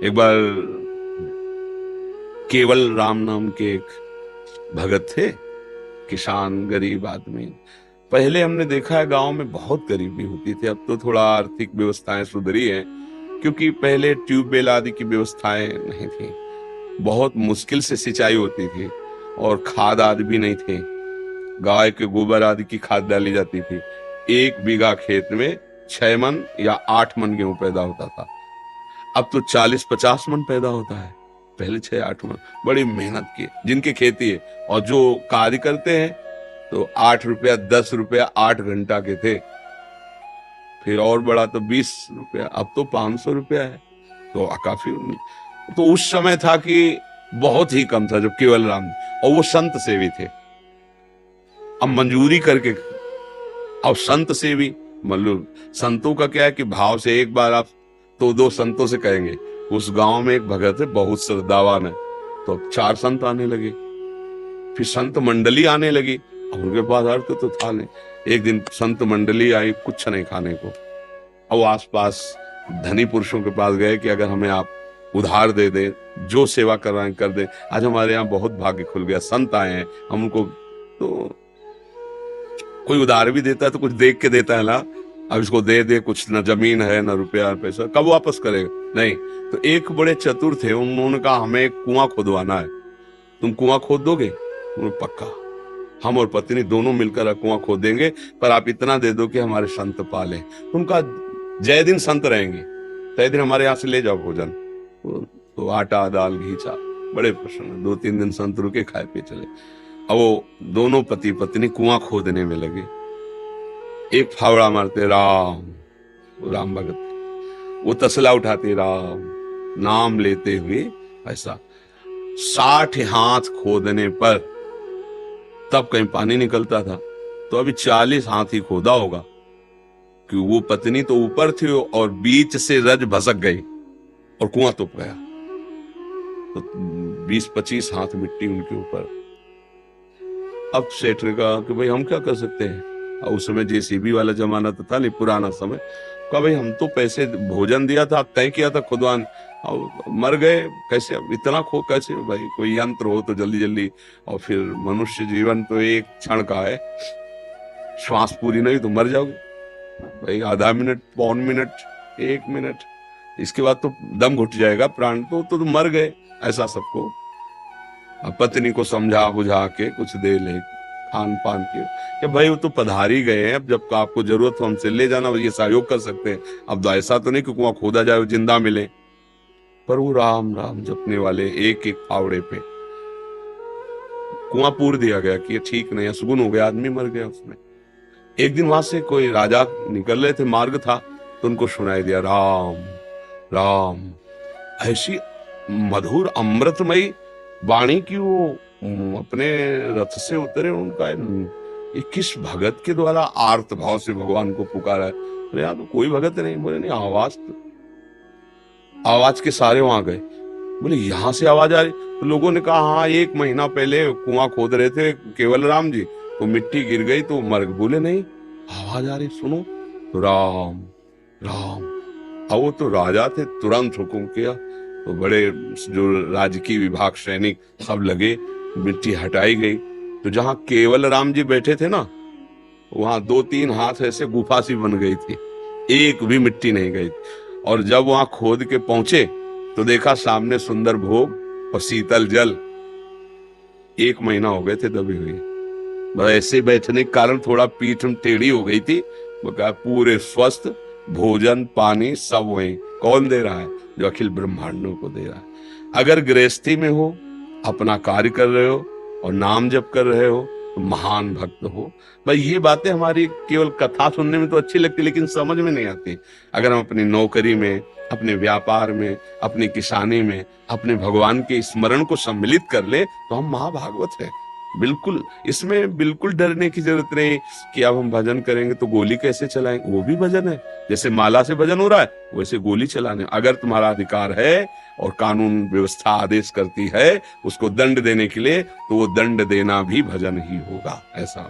एक बार केवल राम नाम के एक भगत थे, किसान गरीब आदमी। पहले हमने देखा है गांव में बहुत गरीबी होती थी, अब तो थोड़ा आर्थिक व्यवस्थाएं सुधरी हैं, क्योंकि पहले ट्यूबवेल आदि की व्यवस्थाएं नहीं थी, बहुत मुश्किल से सिंचाई होती थी और खाद आदि भी नहीं थे। गाय के गोबर आदि की खाद डाली जाती थी। 1 बीघा खेत में 6 मन या 8 मन गेहूं पैदा होता था। अब तो 40-50 मन पैदा होता है, पहले 6-8 मन। बड़ी मेहनत की जिनकी खेती है, और जो कार्य करते हैं तो 8 रुपया 10 रुपया 8 घंटा के थे, फिर और बड़ा तो 20 रुपया, अब तो 500 रुपया है। तो काफी, तो उस समय था कि बहुत ही कम था जब केवल राम, और वो संत सेवी थे। अब मंजूरी करके, अब संत सेवी मतलब संतों का क्या है कि भाव से एक बार आप तो 2 संतों से कहेंगे। उस गांव में एक भगत है बहुत श्रद्धावान है, तो अब 4 संत आने लगे, फिर संत मंडली आने लगी। अब उनके पास अर्थ तो था नहीं। एक दिन संत मंडली आई, कुछ नहीं खाने को। अब आसपास धनी पुरुषों के पास गए कि अगर हमें आप उधार दे दे, जो सेवा कर रहे हैं कर दे, आज हमारे यहाँ बहुत भाग्य खुल गया, संत आए हैं, हम उनको तो कोई उधार भी देता है तो कुछ देख के देता है ना। अब इसको दे दे, कुछ न जमीन है न रुपया पैसा, कब वापस करेगा? नहीं। तो एक बड़े चतुर थे, उन्होंने कहा हमें कुआं खोदवाना है, तुम कुआं खोद दोगे? पक्का, हम और पत्नी दोनों मिलकर कुआं खोद देंगे, पर आप इतना दे दो कि हमारे संत पाले। उनका जय दिन संत रहेंगे, तय दिन हमारे यहाँ से ले जाओ भोजन। तो आटा दाल घी चा, बड़े प्रसन्न। 2-3 दिन संत रुके, खाए पिए चले। अब वो दोनों पति पत्नी कुआं खोदने में लगे। एक फावड़ा मारते राम, राम भगत, वो तसला उठाते राम, नाम लेते हुए ऐसा 60 हाथ खोदने पर तब कहीं पानी निकलता था। तो अभी 40 हाथ ही खोदा होगा, कि वो पत्नी तो ऊपर थी और बीच से रज भसक गई और कुआं तुप गया। तो 20-25 हाथ मिट्टी उनके ऊपर। अब सेठ ने कहा कि भाई हम क्या कर सकते हैं, और उस समय जेसीबी वाला जमाना तो था नहीं, पुराना समय। कहा भाई हम तो पैसे भोजन दिया था, तय किया था खुदवान, और मर गए कैसे? अब इतना खो कैसे भाई? कोई यंत्र हो तो जल्दी जल्दी। और फिर मनुष्य जीवन तो एक क्षण का है, श्वास पूरी नहीं तो मर जाओगे भाई, आधा मिनट, पौन मिनट, 1 मिनट, इसके बाद तो दम घुट जाएगा, प्राण तो मर गए। ऐसा सबको पत्नी को समझा बुझा के कुछ दे ले खान पान के, कि भाई वो तो पधारी गए हैं, अब जब आपको जरूरत हो हमसे ले जाना, ये सहयोग कर सकते हैं। अब तो ऐसा तो नहीं कि कुआं खोदा जाए जिंदा मिले। पर वो राम राम जपने वाले एक एक फावड़े पे कुआं पूर दिया गया कि ये ठीक नहीं है, सुगुन हो गया, आदमी मर गया उसमें। एक दिन वहां से कोई राजा निकल रहे थे, मार्ग था, तो उनको सुनाई दिया राम राम। ऐसी मधुर अमृतमयी वाणी की वो अपने रथ से उतरे, उनका ये किस भगत के द्वारा आर्त भाव से भगवान को पुकारा है। अरे यार तो कोई भगत नहीं। बोले नहीं, आवाज के सारे वहां गए। बोले यहां से आवाज आ रही? तो लोगों ने कहा हाँ, 1 महीना पहले कुआं खोद रहे थे केवल राम जी, तो मिट्टी गिर गई तो मर गए। बोले नहीं, आवाज आ रही, सुनो। तो राम राम। अब वो तो राजा थे, तुरंत हुक्म किया, तो बड़े जो राजकीय विभाग सैनिक सब लगे, मिट्टी हटाई गई। तो जहां केवल राम जी बैठे थे ना, वहां 2-3 हाथ ऐसे गुफा सी बन गई थी, एक भी मिट्टी नहीं गई। और जब वहां खोद के पहुंचे तो देखा सामने सुंदर भोग और शीतल जल। 1 महीना हो गए थे दबी हुई, बस ऐसे बैठने के कारण थोड़ा पीठ टेढ़ी हो गई थी। वो कहा पूरे स्वस्थ, भोजन पानी सब वही। कौन दे रहा है? जो अखिल ब्रह्मांडों को दे रहा है। अगर गृहस्थी में हो, अपना कार्य कर रहे हो और नाम जप कर रहे हो, तो महान भक्त हो। भाई ये बातें हमारी केवल कथा सुनने में तो अच्छी लगती, लेकिन समझ में नहीं आती। अगर हम अपनी नौकरी में, अपने व्यापार में, अपनी किसानी में अपने भगवान के स्मरण को सम्मिलित कर ले, तो हम महाभागवत हैं। बिल्कुल, इसमें बिल्कुल डरने की जरूरत नहीं कि अब हम भजन करेंगे तो गोली कैसे चलाएंगे। वो भी भजन है, जैसे माला से भजन हो रहा है वैसे गोली चलाने। अगर तुम्हारा अधिकार है और कानून व्यवस्था आदेश करती है उसको दंड देने के लिए, तो वो दंड देना भी भजन ही होगा। ऐसा